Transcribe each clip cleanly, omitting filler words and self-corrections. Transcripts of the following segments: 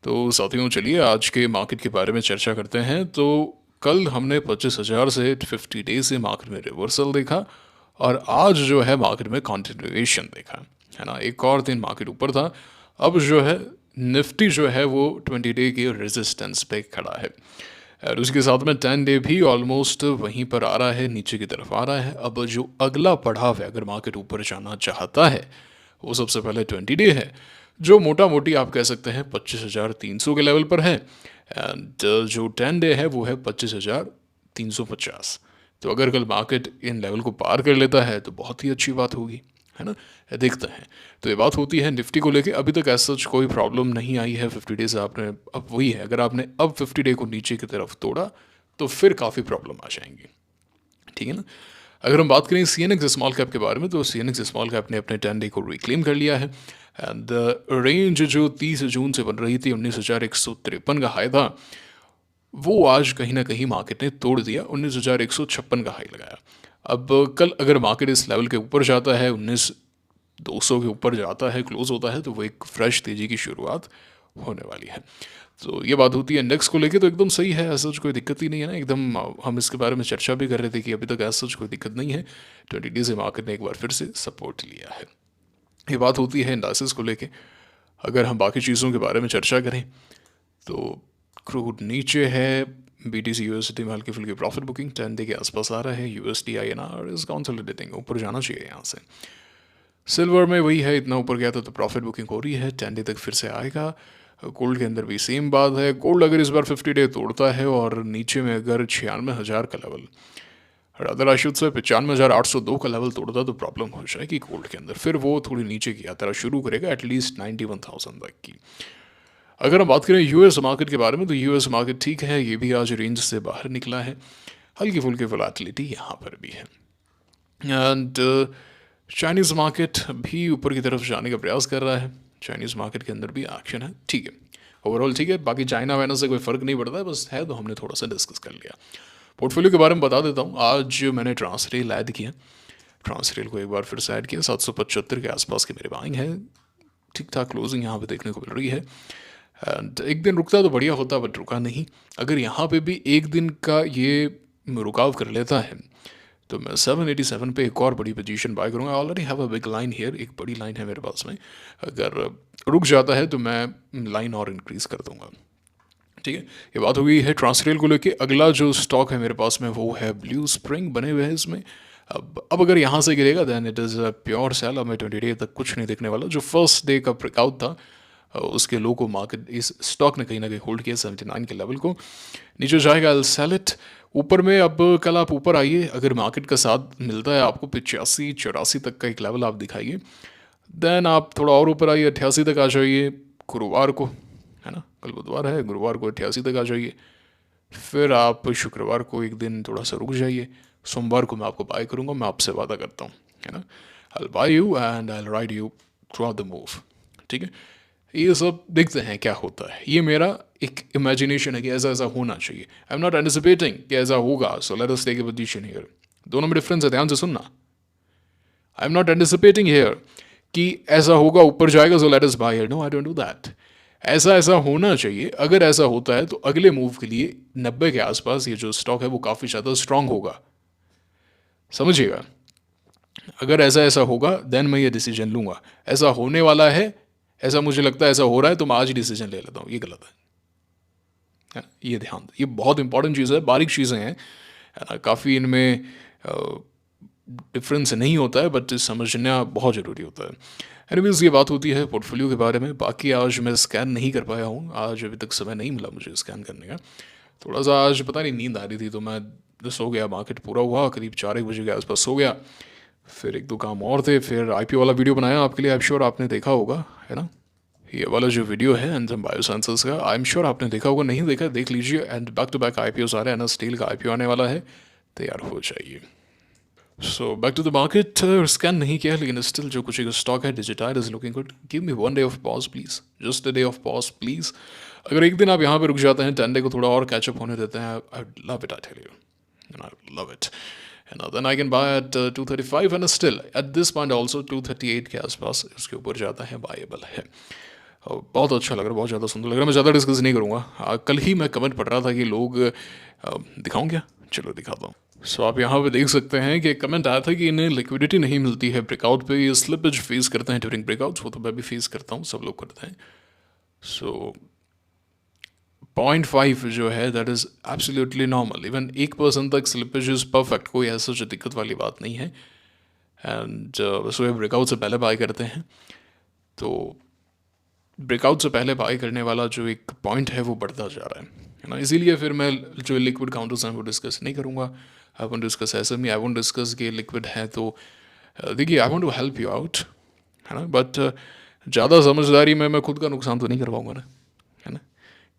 तो साथियों, चलिए आज के मार्केट के बारे में चर्चा करते हैं। तो कल हमने 25,000 से 50 डे से मार्केट में रिवर्सल देखा और आज जो है मार्केट में कंटिन्यूएशन देखा, है ना। एक और दिन मार्केट ऊपर था। अब जो है निफ्टी जो है वो 20 डे के रेजिस्टेंस पे खड़ा है और उसके साथ में 10 डे भी ऑलमोस्ट वहीं पर आ रहा है, नीचे की तरफ आ रहा है। अब जो अगला पड़ाव है, अगर मार्केट ऊपर जाना चाहता है, वो सबसे पहले 20 डे है, जो मोटा मोटी आप कह सकते हैं 25,300 के लेवल पर है। एंड जो 10 डे है वो है 25,350। तो अगर कल मार्केट इन लेवल को पार कर लेता है तो बहुत ही अच्छी बात होगी, है ना। देखते हैं। तो ये बात होती है निफ्टी को लेके। अभी तक ऐसा कोई प्रॉब्लम नहीं आई है 50 डे से। आपने अब वही है, अगर आपने अब 50 डे को नीचे की तरफ तोड़ा तो फिर काफ़ी प्रॉब्लम आ जाएंगी, ठीक है ना। अगर हम बात करें सीएनएक्स स्मॉल कैप के बारे में, तो सीएनएक्स स्मॉल कैप ने अपने 10 डे को रिक्लेम कर लिया है। एंड रेंज जो 30 जून से बन रही थी, 19,153 का हाई था, वो आज कहीं ना कहीं मार्केट ने तोड़ दिया, 19,156 का हाई लगाया। अब कल अगर मार्केट इस लेवल के ऊपर जाता है, 19,200 के ऊपर जाता है, क्लोज होता है, तो वो एक फ्रेश तेजी की शुरुआत होने वाली है। तो ये बात होती है इंडेक्स को लेके। तो एकदम सही है, ऐसा कोई दिक्कत ही नहीं है ना एकदम। हम इसके बारे में चर्चा भी कर रहे थे कि अभी तक ऐसा कोई दिक्कत नहीं है। 20 डे से मार्केट ने एक बार फिर से सपोर्ट लिया है। ये बात होती है इंडासिस को लेके। अगर हम बाकी चीज़ों के बारे में चर्चा करें तो क्रूड नीचे है। बीटीसी यूएसडी में हल्की फुल्की प्रॉफिट बुकिंग 10 डे के आसपास आ रहा है। यूएसडी आईएनआर इज कंसोलिडेटिंग, ऊपर जाना चाहिए यहाँ से। सिल्वर में वही है, इतना ऊपर गया था तो प्रॉफिट बुकिंग हो रही है, 10 डे तक फिर से आएगा। गोल्ड के अंदर भी सेम बात है। गोल्ड अगर इस बार 50 डे तोड़ता है और नीचे में अगर 96,000 का लेवल, अदर आशुत से 95,802 का लेवल तोड़ता तो प्रॉब्लम हो जाएगी गोल्ड के अंदर। फिर वो थोड़ी नीचे की यात्रा शुरू करेगा एटलीस्ट 91,000 तक की। अगर हम बात करें यूएस मार्केट के बारे में, तो यूएस मार्केट ठीक है, ये भी आज रेंज से बाहर निकला है। हल्की फुल्की वोलेटिलिटी यहाँ पर भी है। एंड चाइनीज़ मार्केट भी ऊपर की तरफ जाने का प्रयास कर रहा है। चाइनीज़ मार्केट के अंदर भी एक्शन है, ठीक है, ओवरऑल ठीक है। बाकी चाइना वाइना से कोई फ़र्क नहीं पड़ता है, बस है तो हमने थोड़ा सा डिस्कस कर लिया। पोर्टफोलियो के बारे में बता देता हूँ। आज मैंने ट्रांसरेल ऐड किया, ट्रांसरेल को एक बार फिर से ऐड किया। 775 के आसपास की मेरी बाइंग है, ठीक ठाक क्लोजिंग यहाँ पे देखने को मिल रही है। एंड एक दिन रुकता तो बढ़िया होता, बट रुका नहीं। अगर यहाँ पे भी एक दिन का ये रुकाव कर लेता है तो मैं 787 पे एक और बड़ी पोजीशन बाय करूँगा। Already have a big line here, एक बड़ी लाइन है मेरे पास में। अगर रुक जाता है तो मैं लाइन और इंक्रीज कर दूंगा, ठीक है। ये बात हो गई है ट्रांसरेल को लेके। अगला जो स्टॉक है मेरे पास में वो है ब्लू स्प्रिंग, बने हुए हैं इसमें। अब अगर यहाँ से गिरेगा then it is a pure cell. अब मैं 20 डे तक कुछ नहीं देखने वाला। जो फर्स्ट डे का ब्रेकआउट था, उसके लो को मार्केट इस स्टॉक ने कहीं ना कहीं होल्ड किया 79 के लेवल को। नीचे जाएगा, आई सेल इट। ऊपर में अब कल आप ऊपर आइए, अगर मार्केट का साथ मिलता है आपको 85-84 तक का एक लेवल आप दिखाइए, देन आप थोड़ा और ऊपर आइए, 88 तक आ जाइए गुरुवार को, है ना। कल बुधवार है, गुरुवार को 88 तक आ जाइए। फिर आप शुक्रवार को एक दिन थोड़ा सा रुक जाइए। सोमवार को मैं आपको बाय करूँगा, मैं आपसे वादा करता हूँ, है ना। I buy you and I ride you throughout the move, ठीक है। ये सब देखते हैं क्या होता है। ये मेरा एक इमेजिनेशन है कि ऐसा ऐसा होना चाहिए। आई एम नॉट एंटिसिपेटिंग कि ऐसा होगा, so let us take a position here. दोनों में डिफरेंस है, ध्यान से सुनना। I am not anticipating here कि ऐसा होगा, ऊपर जाएगा, so let us buy here. No, I don't do that. ऐसा ऐसा होना चाहिए। अगर ऐसा होता है तो अगले मूव के लिए 90 के आसपास ये जो स्टॉक है वो काफ़ी ज़्यादा स्ट्रांग होगा, समझिएगा। अगर ऐसा ऐसा होगा देन मैं ये डिसीजन लूँगा। ऐसा होने वाला है, ऐसा मुझे लगता है ऐसा हो रहा है, तो मैं आज ही डिसीजन ले लेता हूँ, ये गलत है ना। ये ध्यान, ये बहुत इंपॉर्टेंट चीज़ है, बारीक चीज़ें हैं, है ना। काफ़ी इनमें डिफरेंस नहीं होता है, बट समझना बहुत ज़रूरी होता है। एनीवेज, ये बात होती है पोर्टफोलियो के बारे में। बाकी आज मैं स्कैन नहीं कर पाया हूँ, आज अभी तक समय नहीं मिला मुझे स्कैन करने का। थोड़ा सा आज पता नहीं नींद आ रही थी तो मैं सो गया। मार्केट पूरा हुआ करीब 4-1 बजे के आसपास सो गया। फिर एक दो काम और थे, फिर आईपीओ वाला वीडियो बनाया आपके लिए। आई एम श्योर आपने देखा होगा, है ना। ये वाला जो वीडियो है एंथम बायोसाइंसेस का, आई एम श्योर आपने देखा होगा। नहीं देखा देख लीजिए। And back to back IPO आ रहे हैं ना, स्टील का आईपीओ आने वाला है, तैयार हो जाइए। So back to the market. Scan नहीं किया लेकिन स्टिल जो कुछ एक स्टॉक है, Digitide is looking good. Give me 1 day of pause please, just a day of pause please. अगर एक दिन आप यहाँ पे रुक जाते हैं, 10 डे को थोड़ा और कैचअप होने देते हैं, I love it, I tell you, and I love it. And then I can buy at 235 and still at this point also 238 के आसपास इसके ऊपर जाता है, बायबल है। बहुत अच्छा लग रहा है, बहुत ज़्यादा सुंदर लग रहा है। मैं ज़्यादा डिस्कस नहीं करूँगा। कल ही मैं कमेंट पढ़ रहा था कि लोग दिखाऊँ क्या? चलो दिखाता हूँ। सो आप यहाँ पे देख सकते हैं कि कमेंट आया था कि इन्हें लिक्विडिटी नहीं मिलती है ब्रेकआउट पे, ये स्लिपेज फेस करते हैं ड्यूरिंग ब्रेकआउट्स। वो तो मैं भी फेस करता हूँ, सब लोग करते हैं। सो 0.5 जो है that is absolutely normal. Even 1% तक स्लिपेज इज़ परफेक्ट, कोई ऐसा जो दिक्कत वाली बात नहीं है। एंड सो ब्रेकआउट से पहले बाय करते हैं, तो ब्रेकआउट से पहले बाय करने वाला जो एक पॉइंट है वो बढ़ता जा रहा है ना। इसीलिए फिर मैं जो लिक्विड काउंटर्स हैं वो डिस्कस नहीं करूँगा। आई वोंट डिस्कस ऐसे में, आई वोंट डिस्कस कि लिक्विड है तो देखिए I won't to help you out, है ना। बट ज़्यादा समझदारी में मैं खुद का नुकसान तो नहीं करवाऊँगा ना, है ना।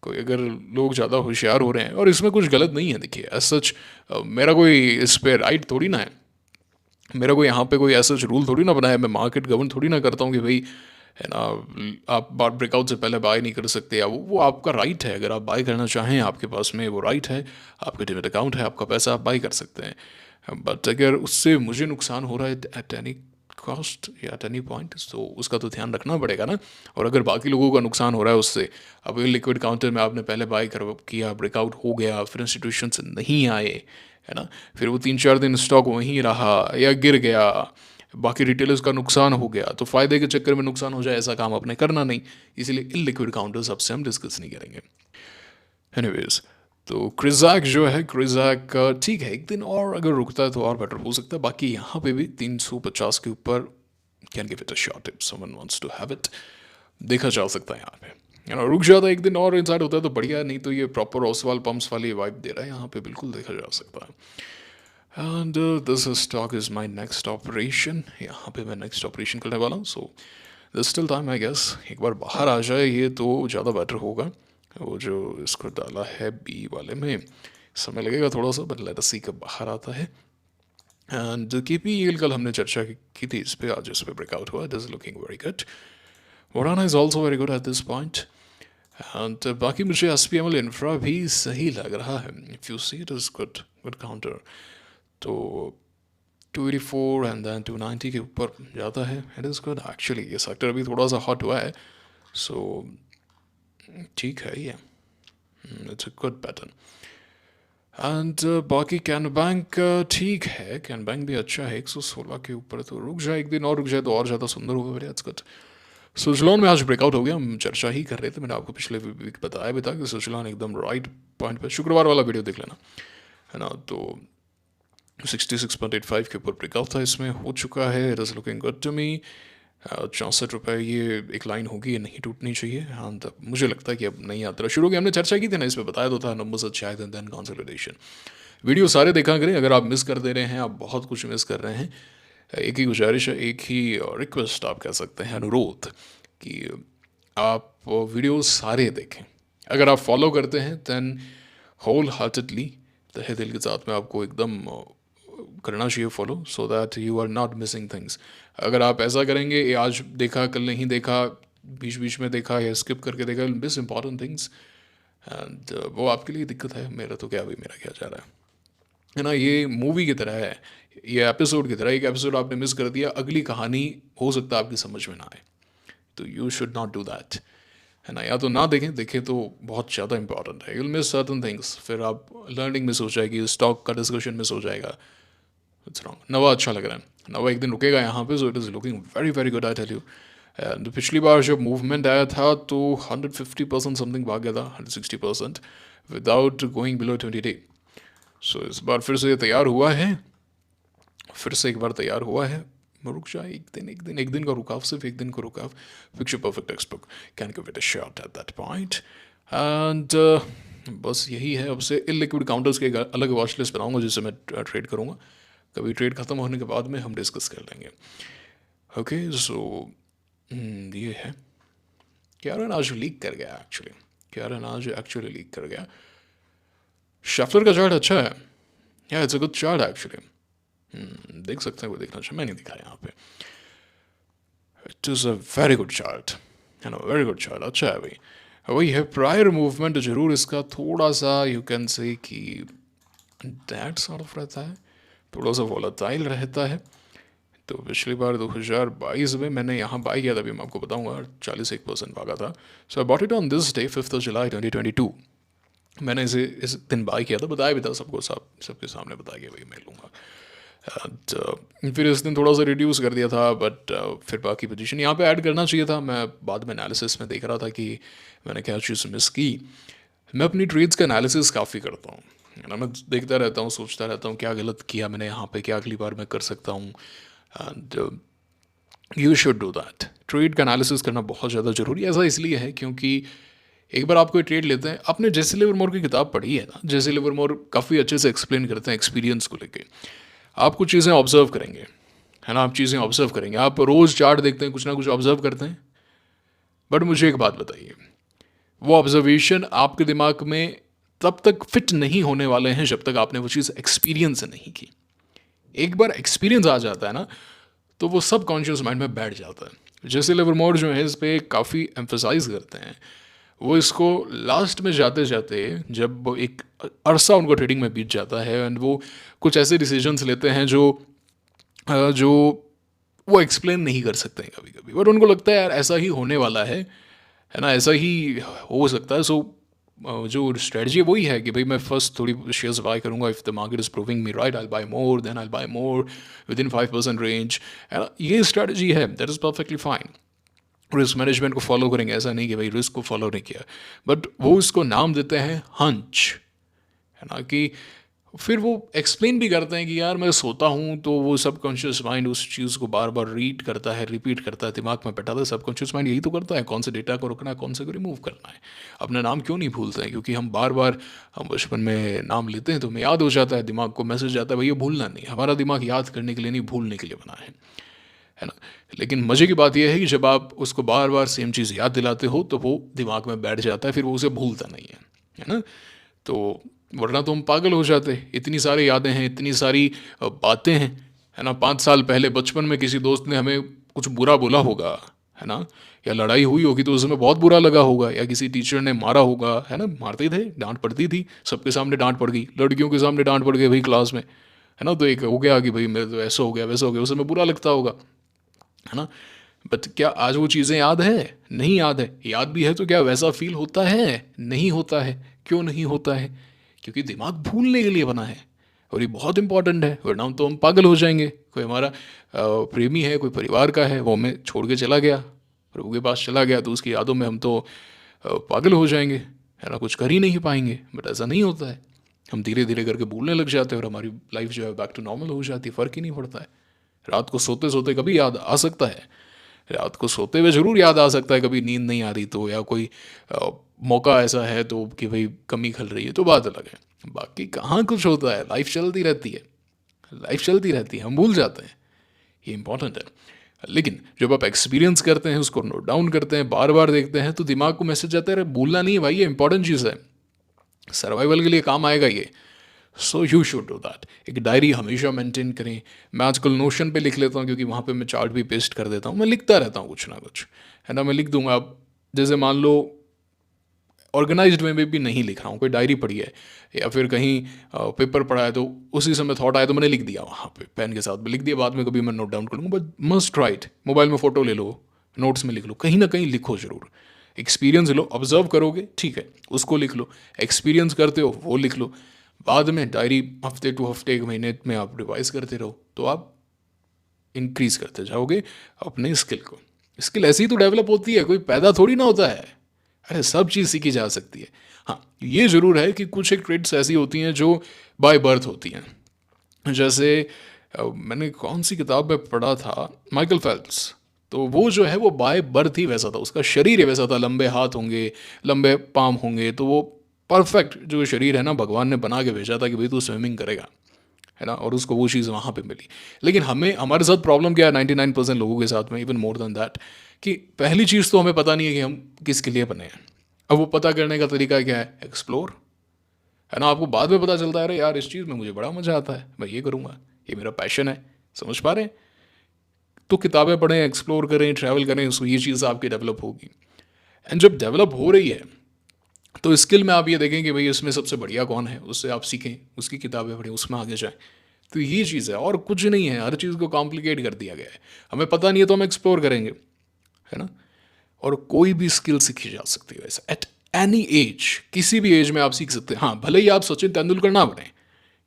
कोई अगर लोग ज़्यादा होशियार हो रहे हैं, और इसमें कुछ गलत नहीं है, देखिए एज सच मेरा कोई इस पर राइट थोड़ी ना है, मेरा कोई यहाँ पे कोई ऐसा रूल थोड़ी ना बनाया, मैं मार्केट गवर्न थोड़ी ना करता हूँ कि भाई, है ना, आप बार ब्रेकआउट से पहले बाय नहीं कर सकते, या वो आपका राइट है। अगर आप बाय करना चाहें, आपके पास में वो राइट है, आपके डिमेट अकाउंट है, आपका पैसा, आप बाय कर सकते हैं। बट अगर उससे मुझे नुकसान हो रहा है एट एनी कॉस्ट या एट एनी पॉइंट, तो उसका तो ध्यान रखना पड़ेगा ना। और अगर बाकी लोगों का नुकसान हो रहा है उससे, अब लिक्विड काउंटर में आपने पहले बाय कर किया, ब्रेकआउट हो गया, फिर इंस्टीट्यूशन से नहीं आए, है ना, फिर वो 3-4 दिन स्टॉक वहीं रहा या गिर गया, बाकी रिटेलर्स का नुकसान हो गया, तो फ़ायदे के चक्कर में नुकसान हो जाए, ऐसा काम आपने करना नहीं। इसीलिए इलिक्विड काउंटर्स अब से हम डिस्कस नहीं करेंगे। एनीवेज, तो क्रिजैक जो है, क्रिजैक ठीक है, एक दिन और अगर रुकता है तो और बेटर हो सकता है। बाकी यहाँ पे भी 350 के ऊपर can give it a shot if someone wants to have it, देखा जा सकता है यहाँ पे, है ना। रुक जाता है एक दिन और इनसाइड होता है तो बढ़िया, नहीं तो ये प्रॉपर ओसवाल पम्प्स वाली वाइब दे रहा है यहाँ पे, बिल्कुल देखा जा सकता है। And this stock is my next operation, यहाँ पे मैं नेक्स्ट ऑपरेशन करने वाला हूँ। So this still time I guess, एक बार बाहर आ जाए ये तो ज़्यादा बेटर होगा। वो जो इसको डाला है बी वाले में, समय लगेगा थोड़ा सा, बट लेट अस सी कब बाहर आता है। एंड KPEL कल हमने चर्चा की थी इस पर, आज इस पर ब्रेकआउट हुआ, it is looking very good. वराना is also very good at this point. And बाकी मुझे SPML इंफ्रा भी सही लग रहा है, if you see it is good, good counter. तो 284 एंड देन 290 के ऊपर जाता है, इट इज़ गुड एक्चुअली। ये सेक्टर अभी थोड़ा सा हॉट हुआ है, सो ठीक है ये, it's a good pattern. And बाकी कैन बैंक ठीक है, कैन बैंक भी अच्छा है, 116 के ऊपर। तो रुक जाए एक दिन और, रुक जाए तो और ज़्यादा सुंदर होगा, वेरी इट्स गुड। सुजलॉन में आज ब्रेकआउट हो गया, हम चर्चा ही कर रहे थे, मैंने आपको पिछले वीक बताया भी था कि सुजलॉन एकदम राइट पॉइंट पे, शुक्रवार वाला वीडियो देख लेना, है ना। तो 66.85 के ऊपर ब्रेकआउट था, इसमें हो चुका है, it is looking good to me. 64 रुपये ये एक लाइन होगी, ये नहीं टूटनी चाहिए। हाँ, तब मुझे लगता है कि अब नई यात्रा शुरू होगी, हमने चर्चा की थी ना, इस पर बताया तो था, नंबर्स अच्छे आए थे, देन कंसोलिडेशन। वीडियो सारे देखा करें, अगर आप मिस कर दे रहे हैं, आप बहुत कुछ मिस कर रहे हैं। एक ही गुजारिश है, एक ही रिक्वेस्ट आप कह सकते हैं, अनुरोध, कि आप वीडियो सारे देखें। अगर आप फॉलो करते हैं दैन होल हार्टेडली, तहे दिल के साथ में आपको एकदम करना चाहिए follow, so that you are not missing things. अगर आप ऐसा करेंगे, ये आज देखा कल नहीं देखा, बीच बीच में देखा या स्किप करके देखा, मिस इंपॉर्टेंट थिंग्स, एंड वो आपके लिए दिक्कत है। मेरा तो क्या, अभी मेरा क्या जा रहा है ना, ये मूवी की तरह है, ये एपिसोड की तरह। एक एपिसोड आपने मिस कर दिया, अगली कहानी हो सकता है आपकी समझ में ना आए, तो you should not do that, है ना। या तो ना देखें, देखें तो बहुत ज़्यादा इंपॉर्टेंट है, यूल मिस सर्टन थिंग्स, फिर आप लर्निंग मिस हो जाएगी, स्टॉक का डिस्कशन मिस हो जाएगा, इट्स रॉन्ग। नवा अच्छा लग रहा है, नवा एक दिन रुकेगा यहाँ पे, so it is looking very very good, I tell you. And पिछली बार जब मूवमेंट आया था तो 150% समथिंग भाग गया था, 160% विदाउट गोइंग बिलो 20 डे। सो इस बार फिर से ये तैयार हुआ है, फिर से एक बार तैयार हुआ है। रुक जाए एक दिन, एक दिन, एक दिन का रुकाव, सिर्फ एक दिन का रुकाव, picture perfect textbook, can give it a shot at that point. And बस यही है, अब से इलिक्विड काउंटर्स के एक अलग वॉच लिस्ट बनाऊंगा जिससे मैं ट्रेड करूंगा, कभी ट्रेड खत्म होने के बाद में हम डिस्कस कर लेंगे। ओके सो ये है, क्यारन आज लीक कर गया एक्चुअली, क्यारन आज एक्चुअली लीक कर गया। शफलर का चार्ट अच्छा है, या it's a good chart actually, देख सकते हैं, वो देखना चाहिए, मैं नहीं दिखा यहाँ पे। It is a very good chart, है ना, वेरी गुड चार्ट, अच्छा है भाई। वही है, प्रायर मूवमेंट जरूर इसका थोड़ा सा यू कैन से कि दैट सॉर्ट ऑफ रहता है, थोड़ा सा वोलेटाइल रहता है। तो पिछली बार 2022 में मैंने यहाँ बाई किया था, अभी मैं आपको बताऊंगा, 41% भागा था। So I bought it on this day 5 July 2022। मैंने इसे इस दिन बाई किया था, बताया भी था सबको, सबके सामने बताया कि भाई मैं लूँगा। एंड फिर इस दिन थोड़ा सा रिड्यूस कर दिया था, बट फिर बाकी पोजीशन यहाँ पे ऐड करना चाहिए था। मैं बाद में एनालिसिस में देख रहा था कि मैंने क्या चीज़ मिस की। मैं अपनी ट्रेड्स का एनालिसिस काफ़ी करता हूँ, है ना। मैं देखता रहता हूँ, सोचता रहता हूँ क्या गलत किया मैंने यहाँ पे, क्या अगली बार मैं कर सकता हूँ। And you should do that. Trade का एनालिसिस करना बहुत ज़्यादा ज़रूरी है। ऐसा इसलिए है क्योंकि एक बार आप कोई ट्रेड लेते हैं, आपने जेसी लिवरमोर की किताब पढ़ी है ना, जेसी लिवरमोर काफ़ी अच्छे से एक्सप्लेन करते हैं एक्सपीरियंस को लेके। आप कुछ चीज़ें ऑब्जर्व करेंगे, है ना, आप चीज़ें ऑब्जर्व करेंगे, आप रोज़ चार्ट देखते हैं, कुछ ना कुछ ऑब्जर्व करते हैं। बट मुझे एक बात बताइए, वो ऑब्जर्वेशन आपके दिमाग में तब तक फिट नहीं होने वाले हैं जब तक आपने वो चीज़ एक्सपीरियंस नहीं की। एक बार एक्सपीरियंस आ जाता है ना, तो वो सब कॉन्शियस माइंड में बैठ जाता है। जैसे लिवरमोर जो है इस पर काफ़ी एम्फोसाइज करते हैं, वो इसको लास्ट में जाते जाते, जब वो एक अरसा उनको ट्रेडिंग में बीत जाता है एंड वो कुछ ऐसे डिसीजंस लेते हैं जो वो एक्सप्लेन नहीं कर सकते हैं कभी कभी, बट उनको लगता है यार ऐसा ही होने वाला है ना, ऐसा ही हो सकता है। सो जो स्ट्रेटजी है वही है कि भाई मैं फर्स्ट थोड़ी शेयर्स बाय करूंगा, if the market is proving me right I buy more, then I buy more within 5% range, है ना। ये स्ट्रेटजी है, that is perfectly fine. Risk management को फॉलो करेंगे, ऐसा नहीं कि भाई रिस्क को फॉलो नहीं किया, बट वो इसको नाम देते हैं हंच, है ना। कि फिर वो एक्सप्लेन भी करते हैं कि यार मैं सोता हूँ तो वो सबकॉन्शियस माइंड उस चीज़ को बार बार रीड करता है, रिपीट करता है, दिमाग में बैठा था। सबकॉन्शियस माइंड यही तो करता है, कौन से डेटा को रखना है, कौन से को रिमूव करना है। अपना नाम क्यों नहीं भूलते हैं? क्योंकि हम बार बार, हम बचपन में नाम लेते हैं तो हमें याद हो जाता है, दिमाग को मैसेज आता है भैया भूलना नहीं। हमारा दिमाग याद करने के लिए नहीं, भूलने के लिए बना है ना। लेकिन मज़े की बात यह है कि जब आप उसको बार बार सेम चीज़ याद दिलाते हो तो वो दिमाग में बैठ जाता है, फिर वो उसे भूलता नहीं है ना। तो वरना तो हम पागल हो जाते, इतनी सारी यादें हैं, इतनी सारी बातें हैं, है ना। 5 साल पहले बचपन में किसी दोस्त ने हमें कुछ बुरा बोला होगा, है ना, या लड़ाई हुई होगी तो उसमें बहुत बुरा लगा होगा, या किसी टीचर ने मारा होगा, है ना, मारते थे, डांट पड़ती थी, सबके सामने डांट पड़ गई, लड़कियों के सामने डांट पड़ गई भाई क्लास में, है ना। तो एक हो गया कि भाई मेरे तो ऐसा हो गया वैसा हो गया, उस समय बुरा लगता होगा, है ना। बट क्या आज वो चीज़ें याद है? नहीं याद है। याद भी है तो क्या वैसा फील होता है? नहीं होता है। क्यों नहीं होता है? क्योंकि दिमाग भूलने के लिए बना है, और ये बहुत इंपॉर्टेंट है, वरना तो हम पागल हो जाएंगे। कोई हमारा प्रेमी है, कोई परिवार का है, वो हमें छोड़ के चला गया, प्रभु के पास चला गया, तो उसकी यादों में हम तो पागल हो जाएंगे, है ना, कुछ कर ही नहीं पाएंगे। बट ऐसा नहीं होता है, हम धीरे धीरे करके भूलने लग जाते हैं और हमारी लाइफ जो है बैक टू नॉर्मल हो जाती है, फ़र्क ही नहीं पड़ता है। रात को सोते सोते कभी याद आ सकता है, रात को सोते हुए ज़रूर याद आ सकता है, कभी नींद नहीं आ रही तो, या कोई मौका ऐसा है तो कि भाई कमी खल रही है तो बात अलग है। बाकी कहाँ कुछ होता है, लाइफ चलती रहती है, लाइफ चलती रहती है, हम भूल जाते हैं, ये इंपॉर्टेंट है। लेकिन जब आप एक्सपीरियंस करते हैं, उसको नोट डाउन करते हैं, बार बार देखते हैं, तो दिमाग को मैसेज आता है अरे भूलना नहीं है भाई, ये इंपॉर्टेंट चीज़ है, सर्वाइवल के लिए काम आएगा ये। So you should do that. एक डायरी हमेशा मेंटेन करें। मैं आजकल नोशन पे लिख लेता हूँ, क्योंकि वहाँ पे मैं चार्ट भी पेस्ट कर देता हूँ, मैं लिखता रहता हूँ कुछ ना कुछ, है ना। मैं लिख दूंगा, अब जैसे मान लो ऑर्गेनाइज्ड वे में भी नहीं लिख रहा हूँ, कोई डायरी पढ़ी है या फिर कहीं पेपर पढ़ा है, तो उसी समय थॉट आया तो मैंने लिख दिया वहाँ पे पेन के साथ में लिख दिया, बाद में कभी मैं नोट डाउन करूँगा। बट मस्ट राइट, मोबाइल में फ़ोटो ले लो, नोट्स में लिख लो, कहीं ना कहीं लिखो ज़रूर। एक्सपीरियंस लो, ऑब्जर्व करोगे ठीक है, उसको लिख लो, एक्सपीरियंस करते हो वो लिख लो, बाद में डायरी हफ्ते टू हफ्ते, एक महीने में आप रिवाइज करते रहो, तो आप इंक्रीज करते जाओगे अपने स्किल को। स्किल ऐसी तो डेवलप होती है, कोई पैदा थोड़ी ना होता है, अरे सब चीज़ सीखी जा सकती है। हाँ ये ज़रूर है कि कुछ एक ट्रेड्स ऐसी होती हैं जो बाय बर्थ होती हैं। जैसे मैंने कौन सी किताब में पढ़ा था, माइकल फेल्प्स, तो वो जो है वो बाय बर्थ ही वैसा था, उसका शरीर ही वैसा था, लंबे हाथ होंगे, लंबे पाम होंगे, तो वो परफेक्ट जो शरीर है ना, भगवान ने बना के भेजा था कि भाई तू स्विमिंग करेगा, है ना, और उसको वो चीज़ वहाँ पे मिली। लेकिन हमें, हमारे साथ प्रॉब्लम क्या है 99% लोगों के साथ में, इवन मोर देन दैट, कि पहली चीज़ तो हमें पता नहीं है कि हम किसके लिए बने हैं। अब वो पता करने का तरीका क्या है? एक्सप्लोर, है ना। आपको बाद में पता चलता है अरे यार इस चीज़ में मुझे बड़ा मज़ा आता है, मैं ये करूँगा, ये मेरा पैशन है, समझ पा रहे हैं। तो किताबें पढ़ें, एक्सप्लोर करें, ट्रैवल करें, सो ये चीज़ आपकी डेवलप होगी। एंड जब डेवलप हो रही है तो स्किल में आप ये देखें कि भाई इसमें सबसे बढ़िया कौन है, उससे आप सीखें, उसकी किताबें पढ़ें, उसमें आगे जाएं। तो ये चीज़ है और कुछ नहीं है, हर चीज़ को कॉम्प्लिकेट कर दिया गया है। हमें पता नहीं है तो हम एक्सप्लोर करेंगे, है ना। और कोई भी स्किल सीखी जा सकती है वैसे एट एनी एज, किसी भी एज में आप सीख सकते हैं। हाँ, भले ही आप सचिन तेंदुलकर ना बने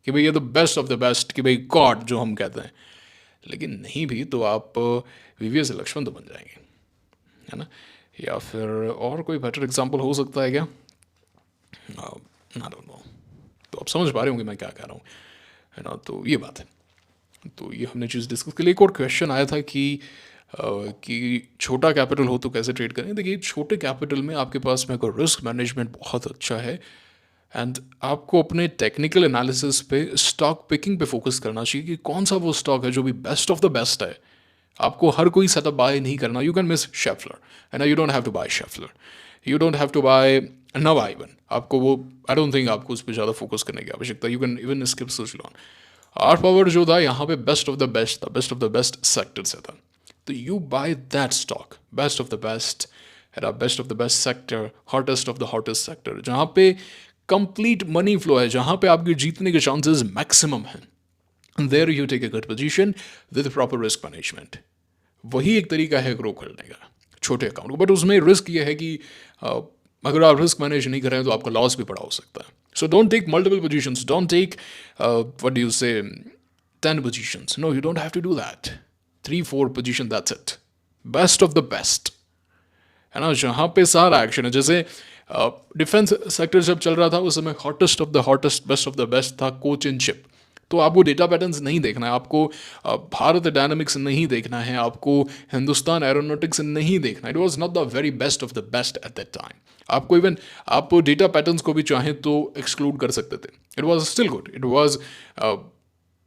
कि भाई ये तो बेस्ट ऑफ द बेस्ट, कि भाई गॉड जो हम कहते हैं, लेकिन नहीं भी तो आप वीवीएस लक्ष्मण तो बन जाएंगे, है ना। या फिर और कोई बेटर एग्जांपल हो सकता है क्या? I don't know. तो आप समझ पा रहे होंगे मैं क्या कह रहा हूँ, है ना। तो ये बात है। तो ये हमने चीज़ डिस्कस के लिए एक और क्वेश्चन आया था कि छोटा कैपिटल हो तो कैसे ट्रेड करें। देखिए, छोटे कैपिटल में आपके पास में अगर रिस्क मैनेजमेंट बहुत अच्छा है एंड आपको अपने टेक्निकल एनालिसिस पे स्टॉक पिकिंग पे फोकस करना चाहिए कि कौन सा वो स्टॉक है जो भी बेस्ट ऑफ द बेस्ट है। आपको हर कोई सेटअप बाय नहीं करना। You can miss Schaeffler and you don't have to buy Schaeffler, you don't have to buy Nava even. आपको वो, आई डोंट थिंक आपको उस पर ज़्यादा फोकस करने की आवश्यकता। You can even skip Suzlon. R power जो था यहाँ पे बेस्ट ऑफ द बेस्ट था, best of the best sector से था। तो you buy that stock, best of the best है, best of the best sector, hottest of the hottest sector, जहाँ पे कंप्लीट मनी फ्लो है, जहाँ पे आपके जीतने के चांसेस मैक्सिमम हैं। There you take a good position with proper risk management. वही एक तरीका है ग्रो करने का छोटे अकाउंट को। बट उसमें रिस्क ये है कि अगर आप रिस्क मैनेज नहीं कर रहे हैं तो आपका लॉस भी बड़ा हो सकता है। So don't take multiple positions, don't take what do you say 10 positions, no you don't have to do that. 3-4 position, that's it. Best of the best, है ना, जहाँ पे सारा एक्शन है। जैसे डिफेंस सेक्टर जब चल रहा था उस समय hottest of the hottest, best of the best था कोच इन शिप। तो आपको डेटा पैटर्न्स नहीं देखना है, आपको भारत डायनामिक्स नहीं देखना है, आपको हिंदुस्तान एरोनॉटिक्स नहीं देखना है। It was not the very best of the best at that time. आपको इवन आप डेटा पैटर्न्स को भी चाहें तो एक्सक्लूड कर सकते थे। It was still good, it was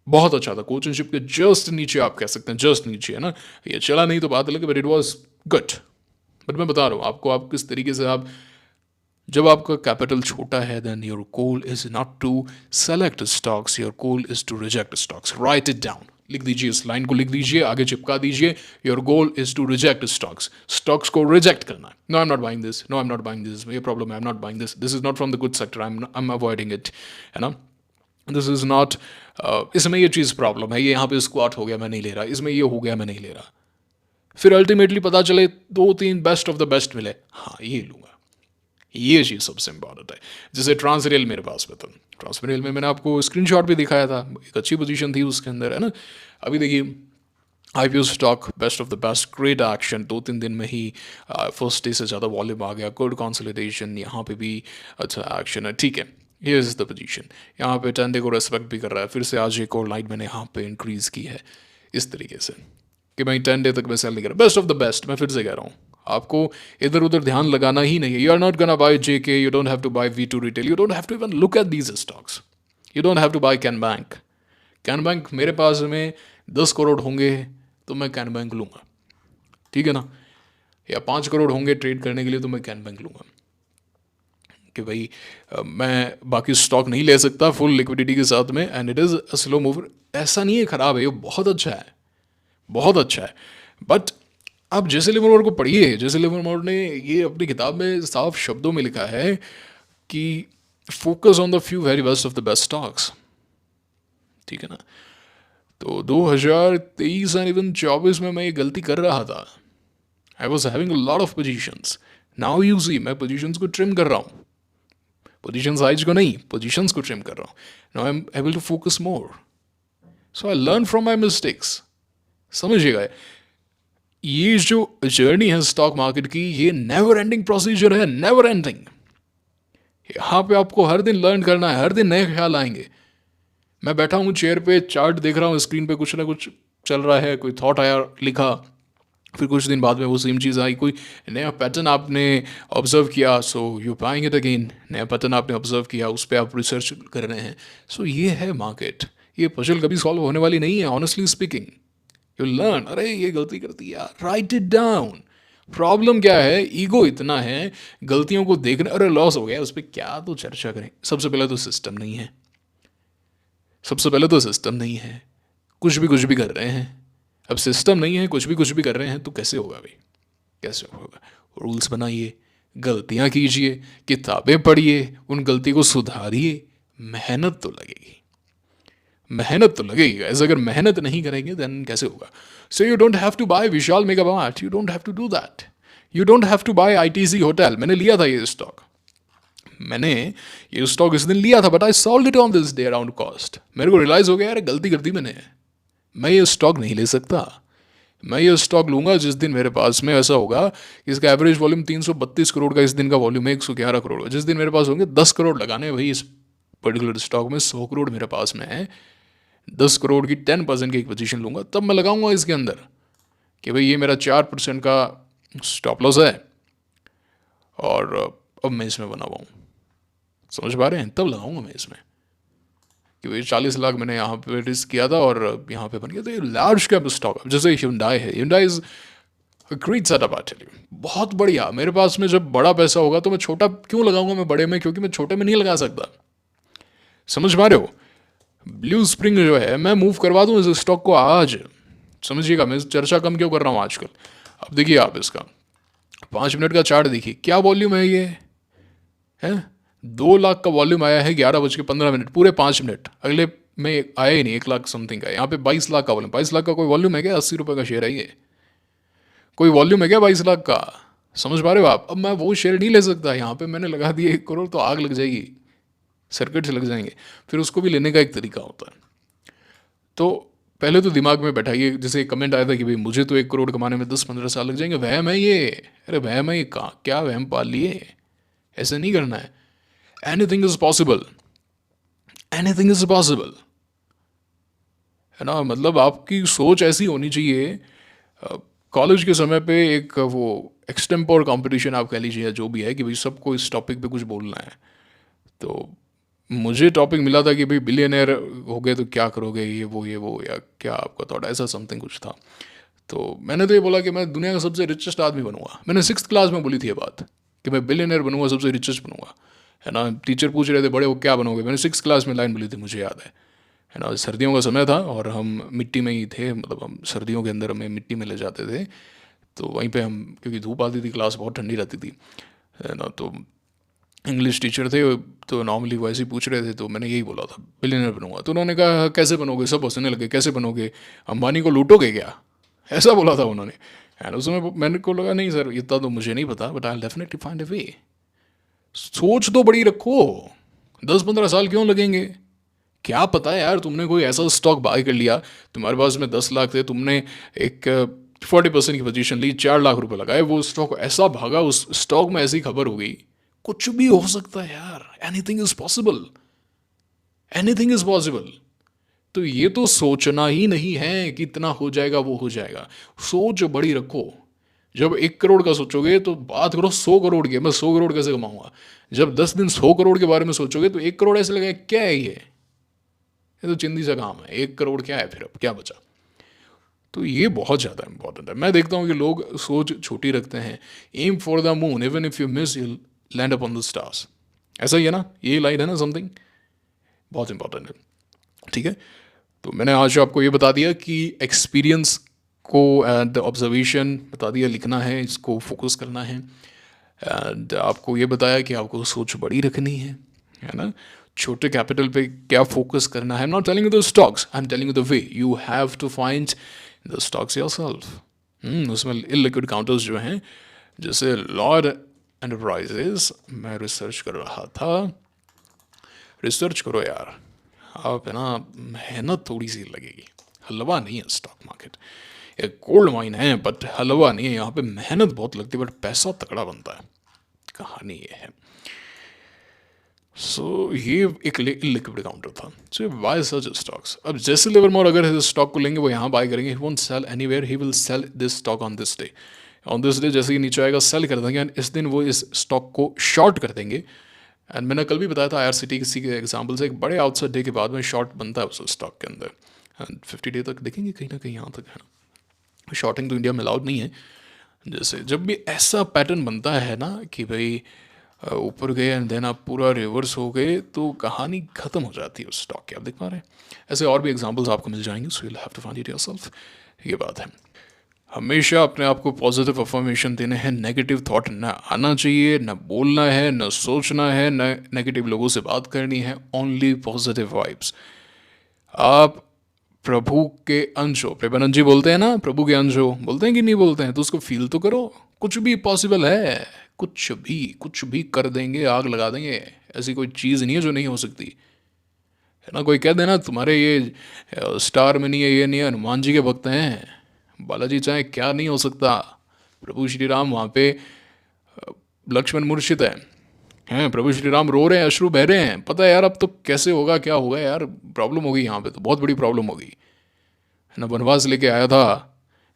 बहुत अच्छा था। कोचनशिप के जस्ट नीचे आप कह सकते हैं, जस्ट नीचे, है ना। ये चला नहीं तो बात अलग है, but it was good. But मैं बता रहा हूँ आपको, आप किस तरीके से आप, जब आपका कैपिटल छोटा है then your goal is not to select stocks, your goal is to reject stocks. Write it down, लिख दीजिए, इस लाइन को लिख दीजिए, आगे चिपका दीजिए। Your goal is to reject stocks, stocks को रिजेक्ट करना है। No I am not buying this, no I am not buying this, ये प्रॉब्लम है, I am not buying this, this is not from the good sector, I am avoiding it, है ना। This is not, इसमें ये चीज़ problem है, ये यहाँ पे स्क्वाट हो गया मैं नहीं ले रहा, इसमें ये हो गया मैं नहीं ले रहा। फिर अल्टीमेटली पता चले 2-3 बेस्ट ऑफ द बेस्ट मिले, हाँ ये लूँगा। ये चीज़ सबसे इंपॉर्टेंट है। जैसे ट्रांसरेल मेरे पास में था, ट्रांसरेल में मैंने आपको स्क्रीनशॉट भी दिखाया था, एक अच्छी पोजीशन थी उसके अंदर, है ना। अभी देखिए IPO stock best of the best, great action, 2-3 दिन में ही फर्स्ट डे से ज़्यादा वॉल्यूम आ गया, गुड कंसोलिडेशन, यहाँ पे भी अच्छा एक्शन है, ठीक है। हियर इज द पोजीशन, यहाँ पे 10 डे को रेस्पेक्ट भी कर रहा है, फिर से आज एक और लाइन मैंने यहाँ पे इंक्रीज़ की है इस तरीके से कि भाई 10 डे तक मैं सेल नहीं कर रहा, बेस्ट ऑफ द बेस्ट। मैं फिर से कह रहा हूँ आपको इधर उधर ध्यान लगाना ही नहीं है। You are not gonna buy JK, you don't have to buy V2 retail, you don't have to even look at these stocks, you don't have to buy Can Bank. Can Bank मेरे पास में 10 करोड़ होंगे तो मैं कैन बैंक लूँगा, ठीक है ना, या 5 करोड़ होंगे ट्रेड करने के लिए तो मैं कैन बैंक लूँगा कि भाई मैं बाकी स्टॉक नहीं ले सकता फुल लिक्विडिटी के साथ में, and it is a slow mover. ऐसा नहीं है ख़राब है, ये बहुत अच्छा है, बहुत अच्छा है। बट आप जेसे लिवरमोर को पढ़िए, जेसे लिवरमोर ने ये अपनी किताब में साफ शब्दों में लिखा है कि focus on the few very best of the best stocks, ठीक है ना। तो 2023 एंड इवन 24 में मैं ये गलती कर रहा था। I was having a lot of positions, now you see मैं पोजीशंस को ट्रिम कर रहा हूँ, पोजीशन साइज को नहीं, पोजीशंस को ट्रिम कर रहा हूँ। Now I am able to focus more, so I learn from my mistakes. समझिएगा, ये जो जर्नी है स्टॉक मार्केट की, ये नेवर एंडिंग प्रोसीजर है, नेवर एंडिंग। यहाँ पे आपको हर दिन लर्न करना है, हर दिन नए ख्याल आएंगे। मैं बैठा हूँ चेयर पे, चार्ट देख रहा हूँ, स्क्रीन पे कुछ ना कुछ चल रहा है, कोई थॉट आया, लिखा, फिर कुछ दिन बाद में वो सेम चीज़ आई, कोई नया पैटर्न आपने ऑब्जर्व किया, so you buying it again. नया पैटर्न आपने ऑब्जर्व किया, उस पर आप रिसर्च कर रहे हैं। सो ये है मार्केट, ये पजल कभी सॉल्व होने वाली नहीं है, ऑनेस्टली स्पीकिंग। यू लर्न, अरे ये गलती करती है यार, राइट इट डाउन। प्रॉब्लम क्या है, ईगो इतना है, गलतियों को देखने, अरे लॉस हो गया उस पर क्या तो चर्चा करें। सबसे पहले तो सिस्टम नहीं है, सबसे पहले तो सिस्टम नहीं है, कुछ भी कर रहे हैं। अब सिस्टम नहीं है, कुछ भी कर रहे हैं, तो कैसे होगा भाई, कैसे होगा। रूल्स बनाइए, गलतियां कीजिए, किताबें पढ़िए, उन गलती को सुधारिए, मेहनत तो लगेगी। मेहनत तो लगेगी ऐसे, अगर मेहनत नहीं करेंगे देन कैसे होगा? So you don't have to buy Vishal Mega Mart, you don't have to do that, you don't have to buy ITC hotel. मैंने लिया था ये स्टॉक, मैंने ये स्टॉक इस दिन लिया था, but I sold it on this day around cost. मेरे को रियलाइज हो गया यार गलती कर दी मैंने, मैं ये स्टॉक नहीं ले सकता। मैं ये स्टॉक लूंगा जिस दिन मेरे पास में ऐसा होगा कि इसका एवरेज वॉल्यूम 332 करोड़ का, इस दिन का वॉल्यूम है 111 करोड़ का। जिस दिन मेरे पास होंगे 10 करोड़ लगाने भाई इस पर्टिकुलर स्टॉक में, 100 करोड़ मेरे पास में है, 10 करोड़ की 10% की एक पोजीशन लूंगा, तब मैं लगाऊंगा इसके अंदर कि भाई ये मेरा 4% का स्टॉप लॉस है और अब मैं इसमें बना हुआ हूँ। समझ पा रहे हैं? तब लगाऊंगा मैं इसमें कि भाई 40 लाख मैंने यहाँ पे रिस्क किया था और यहाँ पे बन गया। तो ये लार्ज कैप स्टॉक, जैसे Hyundai है, Hyundai is great setup actually, बहुत बढ़िया। मेरे पास में जब बड़ा पैसा होगा तो मैं छोटा क्यों लगाऊंगा मैं बड़े में, क्योंकि मैं छोटे में नहीं लगा सकता। समझ पा रहे हो? ब्लू स्प्रिंग जो है मैं मूव करवा दूँ इस स्टॉक को आज, समझिएगा मैं चर्चा कम क्यों कर रहा हूँ आजकल। अब देखिए आप इसका 5 मिनट का चार्ट देखिए, क्या वॉल्यूम है ये, है 2 लाख का वॉल्यूम आया है 11:15, पूरे 5 मिनट। अगले में आया ही नहीं, 1 लाख समथिंग का। यहाँ पे 22 लाख का वॉल्यूम, 22 लाख का कोई वॉल्यूम है क्या? 80 रुपये का शेयर है ये, कोई वॉल्यूम है क्या 22 लाख का? समझ पा रहे हो आप? अब मैं वो शेयर नहीं ले सकता, यहाँ पे मैंने लगा दिया 1 करोड़ तो आग लग जाएगी, सर्किट से लग जाएंगे। फिर उसको भी लेने का एक तरीका होता है। तो पहले तो दिमाग में बैठाइए, जैसे कमेंट आया था कि भाई मुझे तो 1 करोड़ कमाने में 10-15 साल लग जाएंगे, वहम है ये। अरे वहम है ये, कहाँ क्या वहम पाल लिए, ऐसे नहीं करना है। Anything is possible, anything is possible, है ना। मतलब आपकी सोच ऐसी होनी चाहिए। कॉलेज के समय पे एक वो एक्सटेम्पोर कंपटीशन आप कह लीजिए या जो भी है, कि भाई सबको इस टॉपिक पे कुछ बोलना है। तो मुझे टॉपिक मिला था कि भाई बिलियनर हो गए तो क्या करोगे, ये वो या क्या आपका थॉट, ऐसा समथिंग कुछ था। तो मैंने तो ये बोला कि मैं दुनिया का सबसे रिचेस्ट आदमी बनूंगा। मैंने 6th क्लास में बोली थी ये बात कि मैं बिलियनर बनूंगा, सबसे रिचेस्ट बनूंगा, है ना। टीचर पूछ रहे थे बड़े हो क्या बनोगे, मैंने 6th क्लास में लाइन बोली थी, मुझे याद है ना। सर्दियों का समय था और हम मिट्टी में ही थे, मतलब हम सर्दियों के अंदर हमें मिट्टी में ले जाते थे। तो वहीं पे हम, क्योंकि धूप आती थी, क्लास बहुत ठंडी रहती थी, है ना। तो इंग्लिश टीचर थे तो नॉर्मली वो ऐसे ही पूछ रहे थे, तो मैंने यही बोला था बिलियनर बनूंगा। तो उन्होंने कहा कैसे बनोगे, सब हंसने लगे, कैसे बनोगे, अंबानी को लूटोगे क्या, ऐसा बोला था उन्होंने। एंड उसमें मैंने को लगा नहीं सर इतना तो मुझे नहीं पता, but I definitely find a way. सोच तो बड़ी रखो, 10-15 साल क्यों लगेंगे? क्या पता है यार, तुमने कोई ऐसा स्टॉक बाय कर लिया, तुम्हारे पास में 10 लाख थे, तुमने एक 40% की पोजीशन ली, 4 लाख रुपए लगाए, वो स्टॉक ऐसा भागा, उस स्टॉक में ऐसी खबर हो गई। कुछ भी हो सकता है यार, anything is possible, anything is possible. तो ये तो सोचना ही नहीं है कि इतना हो जाएगा वो हो जाएगा, सोच बड़ी रखो। जब 1 करोड़ का सोचोगे तो बात करो 100 करोड़ की, मैं 100 करोड़ कैसे कमाऊंगा। जब 10 दिन 100 करोड़ के बारे में सोचोगे तो 1 करोड़ ऐसे लगेगा क्या है ये तो चिंदी सा काम है, 1 करोड़ क्या है, फिर अब क्या बचा। तो ये बहुत ज़्यादा इंपॉर्टेंट है। मैं देखता हूँ कि लोग सोच छोटी रखते हैं, aim for the moon even if you miss you land up on the stars, ऐसा ही है ना, ये लाइन है ना समथिंग, बहुत इंपॉर्टेंट है। ठीक है, तो मैंने आज आपको ये बता दिया कि एक्सपीरियंस को एंड ऑब्जर्वेशन बता दिया, लिखना है, इसको फोकस करना है। एंड आपको ये बताया कि आपको सोच बड़ी रखनी है ना। छोटे कैपिटल पे क्या फोकस करना है। I am not telling you the stocks, I am telling you the way you have to find the stocks yourself. उसमें इलिक्विड काउंटर्स जो हैं, जैसे लॉर्ड एंटरप्राइजेस, मैं रिसर्च कर रहा था। रिसर्च करो यार आप, है ना, मेहनत थोड़ी सी लगेगी, हलवा नहीं है स्टॉक मार्केट। एक गोल्ड माइन है बट हलवा नहीं है, यहाँ पे मेहनत बहुत लगती है बट पैसा तगड़ा बनता है, कहानी ये है। सो ये एक लिक्विड काउंटर था। सो बाय सच स्टॉक्स। अब जैसे लिवरमोर अगर इस स्टॉक को लेंगे, वो यहाँ बाय करेंगे, he won't sell anywhere, he will sell this stock on this day. On this day जैसे ही नीचे आएगा सेल कर देंगे, एंड इस दिन वो इस स्टॉक को शॉर्ट कर देंगे। एंड मैंने कल भी बताया था IRCT किसी के एग्जाम्पल से, एक बड़े आउटसाइड डे के बाद में शॉर्ट बनता है उस स्टॉक के अंदर, एंड 50 डे तक देखेंगे कहीं ना कहीं यहाँ तक, है ना। शॉर्टिंग तो इंडिया में अलाउड नहीं है। जैसे जब भी ऐसा पैटर्न बनता है ना कि भाई ऊपर गए एंड देन आप पूरा रिवर्स हो गए, तो कहानी खत्म हो जाती है उस स्टॉक की, आप देख पा रहे हैं। ऐसे और भी एग्जांपल्स आपको मिल जाएंगे, so you will have to find it yourself. ये बात है, हमेशा अपने आप को पॉजिटिव अफर्मेशन देने हैं, नेगेटिव थॉट ना आना चाहिए, न बोलना है, न सोचना है, न नेगेटिव लोगों से बात करनी है, ओनली पॉजिटिव वाइब्स। आप प्रभु के अंश हो, प्रेमानंद जी बोलते हैं ना, प्रभु के अंश हो, बोलते हैं कि नहीं बोलते हैं? तो उसको फील तो करो। कुछ भी पॉसिबल है, कुछ भी कर देंगे, आग लगा देंगे। ऐसी कोई चीज़ नहीं है जो नहीं हो सकती, है ना। कोई कह देना तुम्हारे ये स्टार में नहीं है, ये नहीं है, हनुमान जी के भक्त हैं, बालाजी चाहे क्या नहीं हो सकता। प्रभु श्री राम वहाँ पे लक्ष्मण मूर्छित है, हैं प्रभु श्री राम रो रहे हैं, अश्रु बह रहे हैं। पता है यार अब तो कैसे होगा, क्या होगा यार, प्रॉब्लम होगी यहाँ पे, तो बहुत बड़ी प्रॉब्लम होगी, है ना। वनवास लेके आया था,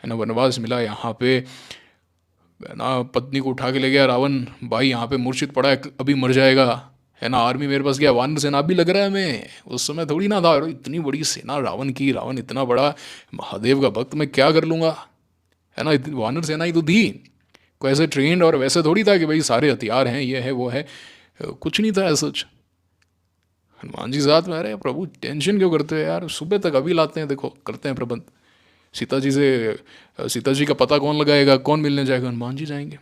है ना, वनवास मिला यहाँ पे, है ना, पत्नी को उठा के ले गया रावण, भाई यहाँ पे मूर्छित पड़ा है, अभी मर जाएगा, है ना। आर्मी मेरे पास गया, वानर सेना भी लग रहा है, मैं उस समय थोड़ी ना था, और इतनी बड़ी सेना रावण की, रावण इतना बड़ा महादेव का भक्त, मैं क्या कर लूँगा, है ना। इतनी वानर सेना ही तो थी, कोई ऐसे ट्रेंड और वैसे थोड़ी था कि भाई सारे हथियार हैं, ये है वो है, कुछ नहीं था ऐसा। हनुमान जी साथ में, अरे प्रभु टेंशन क्यों करते हो यार, सुबह तक अभी लाते हैं, देखो करते हैं प्रबंध। सीता जी से, सीता जी का पता कौन लगाएगा, कौन मिलने जाएगा, हनुमान जी जाएंगे।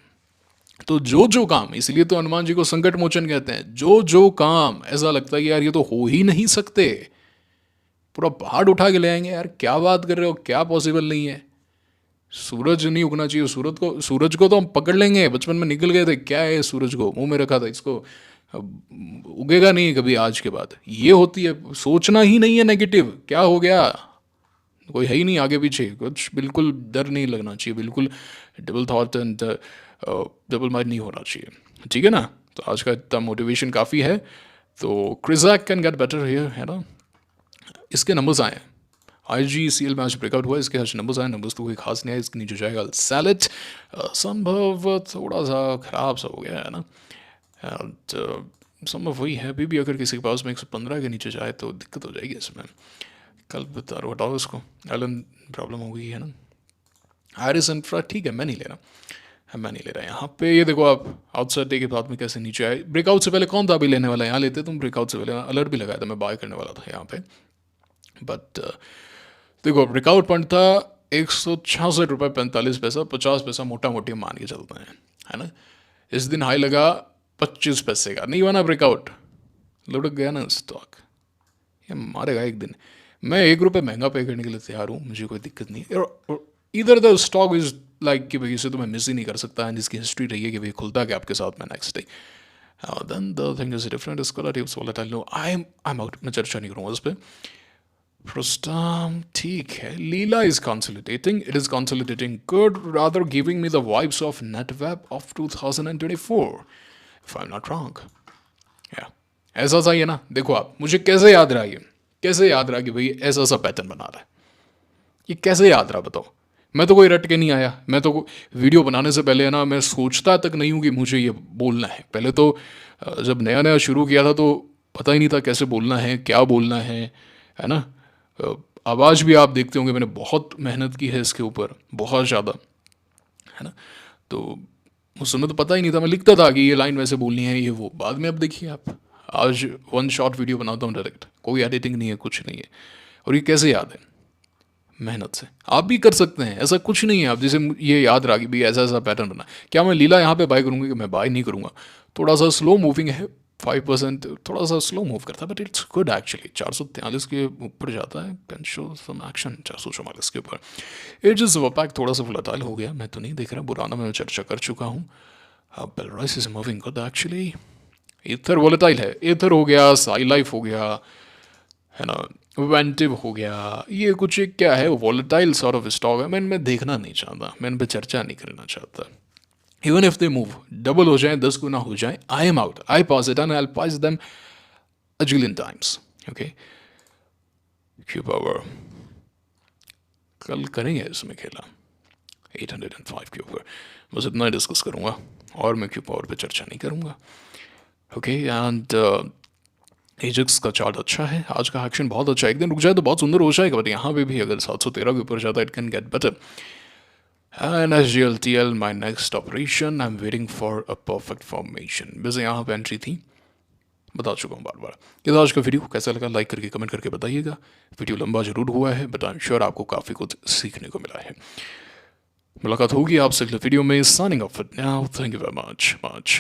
तो जो जो काम, इसलिए तो हनुमान जी को संकट मोचन कहते हैं, जो जो काम ऐसा लगता है कि यार ये तो हो ही नहीं सकते, पूरा पहाड़ उठा के ले आएंगे, यार क्या बात कर रहे हो, क्या पॉसिबल नहीं है। सूरज नहीं उगना चाहिए, सूरज को तो हम पकड़ लेंगे, बचपन में निकल गए थे, क्या है सूरज को मुंह में रखा था, इसको उगेगा नहीं कभी आज के बाद। ये होती है, सोचना ही नहीं है नेगेटिव, क्या हो गया, कोई है ही नहीं आगे पीछे कुछ, बिल्कुल डर नहीं लगना चाहिए, बिल्कुल double thought and double mind नहीं होना चाहिए, ठीक है ना। तो आज का इतना मोटिवेशन काफ़ी है। तो क्रिजैक कैन गेट बेटर हियर, है ना। इसके नंबर्स आए हैं, IGCL में आज ब्रेकआउट हुआ, इसके आज नंबर्स आए, नंबर्स तो कोई खास नहीं है, इसके नीचे जाएगा सैलेट, संभव थोड़ा सा ख़राब सा हो गया है ना, एंड संभव वही है। अभी भी अगर किसी के पास में 115 के नीचे जाए तो दिक्कत हो जाएगी इसमें। कल बता रहा हटाओ इसको, एलन प्रॉब्लम हो गई है ना। हारिस इंफ्रा ठीक है, मैं नहीं ले रहा, मैं नहीं ले रहा यहाँ पे। ये देखो आप आउटसाइड डे के बाद में कैसे नीचे आए, ब्रेकआउट से पहले कौन था अभी लेने वाला, यहाँ लेते तुम, ब्रेकआउट से पहले अलर्ट भी लगाया था, मैं बाय करने वाला था यहाँ पे, बट देखो ब्रेकआउट पॉइंट था 166 रुपये 45 पैसा, 50 पैसा मोटा मोटी मान के चलते हैं, है ना। इस दिन हाई लगा 25 पैसे का, नहीं बना ब्रेकआउट, लुढ़क गया ना स्टॉक, ये मारेगा एक दिन। मैं 1 रुपये महंगा पे करने के लिए तैयार हूँ, मुझे कोई दिक्कत नहीं। इधर द स्टॉक इज लाइक कि भाई इसे तो मैं मिस ही नहीं कर सकता, है जिसकी हिस्ट्री रही है कि भाई खुलता क्या आपके साथ में next day, then the thing is different, इसको tips volatile no, I am out, मैं चर्चा नहीं करूँगा उस पर। Prostam, ठीक है। लीला is consolidating. It is consolidating good, rather giving me the vibes of NetWeb of 2024, if I'm not wrong. Yeah. ऐसा सा ही है ना, देखो आप, मुझे कैसे याद रहा ये, कैसे याद रहा कि भाई ऐसा सा पैटर्न बना रहा है, ये कैसे याद रहा बताओ। मैं तो कोई रट के नहीं आया, मैं तो वीडियो बनाने से पहले है ना, मैं सोचता तक नहीं हूँ कि मुझे ये बोलना है। पहले तो जब नया नया शुरू किया था तो पता ही नहीं था कैसे बोलना है, क्या बोलना है ना। आवाज़ भी आप देखते होंगे, मैंने बहुत मेहनत की है इसके ऊपर, बहुत ज़्यादा, है ना। तो उस समय तो पता ही नहीं था, मैं लिखता था कि ये लाइन वैसे बोलनी है, ये वो। बाद में अब देखिए आप, आज 1 शॉट वीडियो बनाता हूँ डायरेक्ट, कोई एडिटिंग नहीं है, कुछ नहीं है, और ये कैसे याद है, मेहनत से। आप भी कर सकते हैं, ऐसा कुछ नहीं है। आप जैसे ये याद रहा कि भाई ऐसा ऐसा पैटर्न बना, क्या मैं लीला यहाँ पे बाय करूँगा, कि मैं बाय नहीं करूँगा। थोड़ा सा स्लो मूविंग है, 5% थोड़ा सा स्लो मूव करता है, बट इट्स गुड एक्चुअली। 443 के ऊपर जाता है, कैन शो सम एक्शन 444 के ऊपर। एजेस वपैक थोड़ा सा वोलेटाइल हो गया, मैं तो नहीं देख रहा, बुराना मैं चर्चा कर चुका हूँ। Belrise is moving good actually. Ather volatile है, ईथर हो गया, साई लाइफ हो गया, है ना, वेंटिव हो गया, ये कुछ एक क्या है, वोलेटाइल सॉर्ट ऑफ स्टॉक है। मैं इनमें देखना नहीं चाहता, मैं इन पर चर्चा नहीं करना चाहता। Even if they move double हो जाए, 10 गुना हो जाए, आई am out, I pause it and I pause them a jillion times. Okay, Q power कल करेंगे इसमें खेला 805 के ऊपर, बस इतना ही डिस्कस करूँगा, और मैं Q पावर पे चर्चा नहीं करूँगा। ओके, एंड एजेक्स का चार्ट अच्छा है, आज का एक्शन बहुत अच्छा है। एक दिन रुक जाए तो बहुत सुंदर हो जाएगा, बट यहाँ पे भी अगर 713 के ऊपर जाता है, it can get better. And SGLTL, my next operation, I'm waiting for a perfect formation। वैसे यहाँ पे एंट्री थी, बता चुका हूँ बार बार। कि आज का वीडियो कैसा लगा, लाइक करके कमेंट करके बताइएगा। वीडियो लंबा जरूर हुआ है, बट आई एम श्योर आपको काफ़ी कुछ सीखने को मिला है। मुलाकात होगी आपसे अगले वीडियो में। Signing off it now, thank you very much.